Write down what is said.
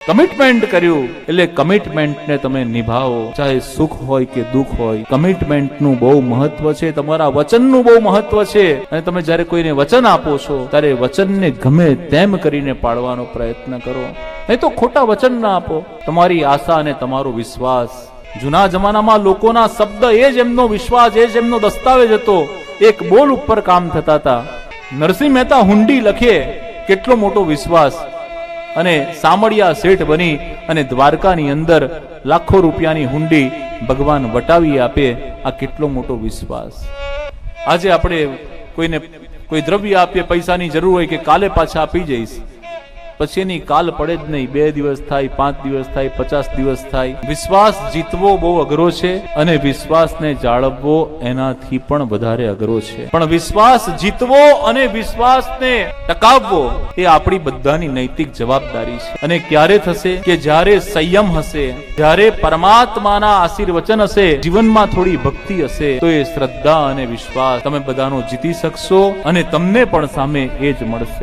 Commitment કર્યું એટલે કમિટમેન્ટને તમે નિભાવો, ચાહે સુખ હોય કે દુઃખ હોય. કમિટમેન્ટનું બહુ મહત્વ છે, તમારા વચનનું બહુ મહત્વ છે. અને તમે જ્યારે કોઈને વચન આપો છો ત્યારે વચનને ગમે તેમ કરીને પાળવાનો પ્રયત્ન કરો, નહીં તો ખોટા વચન ના આપો. તમારી આશા અને તમારો વિશ્વાસ, જૂના જમાનામાં લોકોના શબ્દ એ જ એમનો વિશ્વાસ, એ જ એમનો દસ્તાવેજ હતો. એક બોલ ઉપર કામ થતા હતા. નરસિંહ મહેતા હુંડી લખે, કેટલો મોટો વિશ્વાસ. અને સામળિયા શેઠ બની અને દ્વારકાની અંદર લાખો રૂપિયાની હુંડી ભગવાન વટાવી આપે, આ કેટલો મોટો વિશ્વાસ. આજે આપણે કોઈને કોઈ દ્રવ્ય આપીએ, પૈસાની જરૂર હોય કે કાલે પાછા આપી જઈશ, પછી એની કાલ પડે જ નહીં. 2 દિવસ થાય, 5 દિવસ થાય, 50 દિવસ થાય. વિશ્વાસ જીતવો બહુ અઘરો છે અને વિશ્વાસને જાળવવો એનાથી પણ વધારે અઘરો છે. પણ વિશ્વાસ જીતવો અને વિશ્વાસને ટકાવવો એ આપણી બધાની નૈતિક જવાબદારી છે. અને ક્યારે થશે કે જ્યારે સંયમ હશે, જ્યારે પરમાત્માના આશીર્વચન હશે, જીવનમાં થોડી ભક્તિ હશે, તો એ શ્રદ્ધા અને વિશ્વાસ તમે બધાનો જીતી શકશો અને તમને પણ સામે એ જ મળશે.